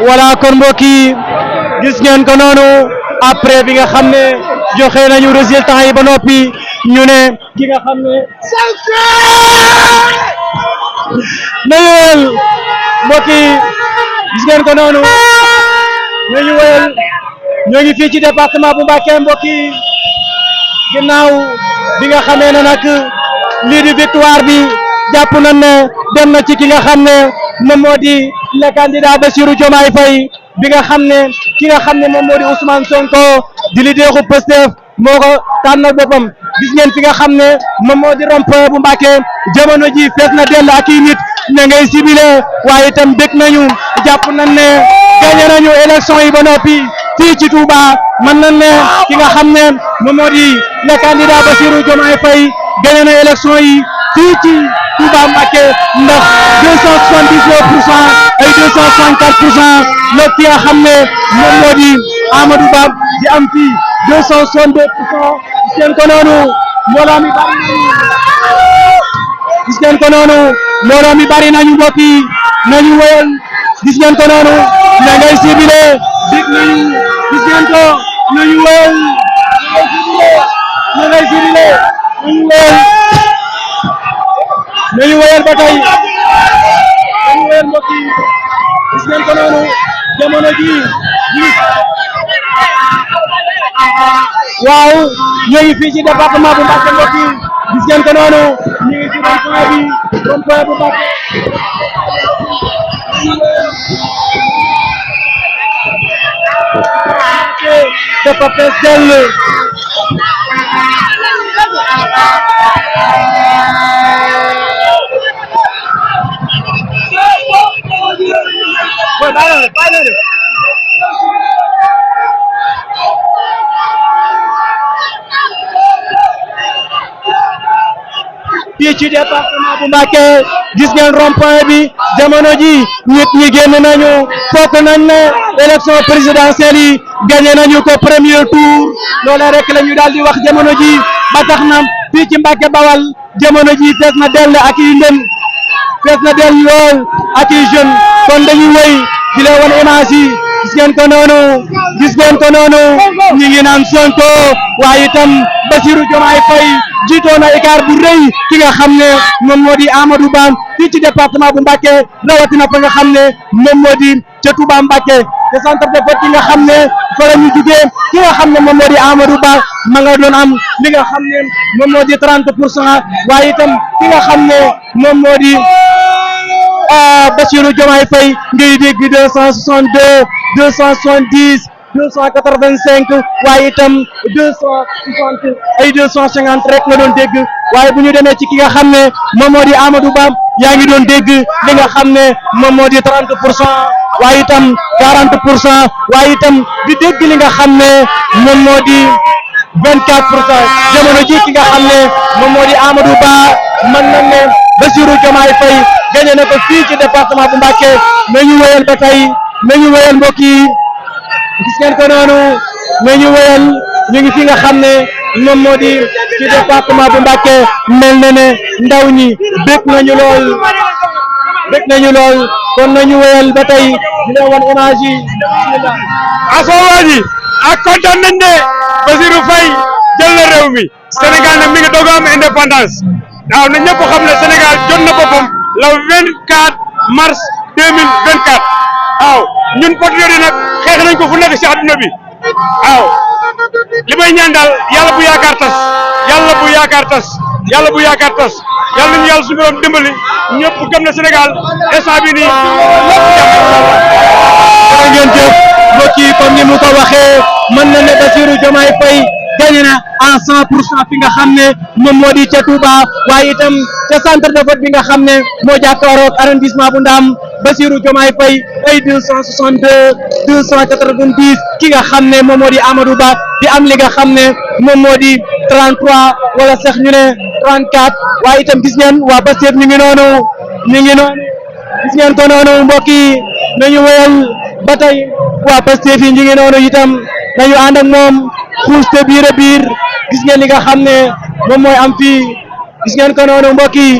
voilà kon mbokk yi gis ngeen ko noonu après bi nga xam ne joxe nañu résultat yi ba noppi ñu ne ki nga xam ne nayel mbokk yi gis ngeen ko noonu nañu wéyal ñoo ngi fii ci département bu Mbacké mbokk yi ginnaaw bi nga xamee ne nag lii di victoire bi jàpp nañ ne dem na ci ki nga xam ne moom moo di le candidat Bassirou Diomaye Faye bi nga xam ne ki nga xam ne moom moo di Ousmane Sonko di leaderu Pastef moo ko tànnal boppam gis ngeen fi nga xam ne moom moo di rond-point bu Mbacké jamono ji fees na dell ak i nit ña ngay sibile waaye itam dëkk nañu jàpp nañ ne gagné nañu élection yi ba noppi fii ci Touba mën nañ ne ki nga xam ne moom moo di le candidat Bassirou Diomaye Faye gagné na élection yi fii ci Touba Mbacké ndax 279% ay 264% la ki nga xam ne moom moo di Amadou Ba di am fii 262%. gis ngeen ko noonu mbooloo mi bari nañu gis ngeen ko noonu mbooloo mi bari nañu mbokk yi nañu wéyal gis ngeen ko noonu na ngay sibile dig nañu gis ngeen ko nañu wéyal na ngay sibile nañu wéyal nañu wéyal ba tey nañu wéyal mbokk yi gis ngeen ko noonu jamono ji waaw ñu ngi fii ci département bu Mbacké mbokk yi gis ngeen ko noonu ñu ngi ci rond-point bu Mbacké dafa fees dell fii ci département bu Mbacké gis ngeen rond-point bi jamono ji nit ñi génn nañu fokk nañ ne élection présidentielle yi gagné nañu ko premier tour loolee rek la ñu daal di wax jamono ji ba tax na fii ci Mbacké Bawal jamono ji fees na dell ak i ndem fees na dell lool ak i jeune kon dañuy wéy di leen wan image yi gis ngeen ko noonu gis ngeen ko noonu ñi ngi naan Sonko waaye itam Bassirou Diomaye Faye jiitoo na écart bu rëy ki nga xam ne moom moo di Amadou Ba fii ci département bu Mbacké rawatina fa nga xam ne moom moo di ca Touba Mbacké te centre de vote ki nga xam ne fa la ñu jugee ki nga xam ne moom moo di Amadou Ba ma nga doon am li nga xam ne moom moo di 30% waaye itam ki nga xam ne moom moo di Bassirou Diomaye Faye ngay dégg 262 270 285 waaye itam 260 ay 250 rek nga doon dégg waaye bu ñu demee ci ki nga xam ne moom moo di Amadou Ba yaa ngi doon dégg li nga xam ne moom moo di 30% waaye itam 40% waaye itam di dégg li nga xam ne moom moo di 24% jamono ji ki nga xam ne moom moo di Amadou Ba mën nañ ne Bassirou Diomaye Faye gagné na ko fii ci département bu Mbacké nañu wéyal ba tey nañu wéyal mbokk yi gis ngeen ko noonu nañu wéyal ñu ngi fi nga xam ne moom moo di ci département bu Mbacké mel na ne ndaw ñi bég nañu lool kon nañu wéyal ba tey di leen wan image yi asowaaji ak kontaan nañ ne Bassirou Faye jël na réew mi Sénégal nag mi ngi doog a am indépendance waaw na ñëpp xam ne Sénégal jot na boppam le 24 mars 2024 waaw ñun patriotes yi nag xeex nañ ko fu nekk ci àdduna bi waaw li may ñaan daal yàlla bu yaakaar tas yàlla bu yaakaar tas yàlla bu yaakaar tas yàlla nañu yàlla suñu borom dimbali ñëpp gëm na Sénégal instant bi nii jërë ngeen jëf mbokk yi comme ni mu ko waxee mën na ne Bassirou Diomaye Faye gagné na en 100% fi nga xam ne moom moo di ca Touba waaye itam ca centre de vote bi nga xam ne moo jàkkaaroog arrondissement bu Ndam Bassirou Diomaye Faye ay 262 290 ki nga xam ne moom moo di Amadou Ba di am li nga xam ne moom moo di 33 wala sax ñu ne 34 waaye itam gis ngeen waa Pastef ñu ngi noonu gis ngeen ko noonu mbokk yi nañu wéyal ba tey waa Pastef yi ñu ngi noonu itam nañu ànd ak moom xuus te biir a biir gis ngeen li nga xam ne moom mooy am fii gis ngeen ko noonu mbokk yi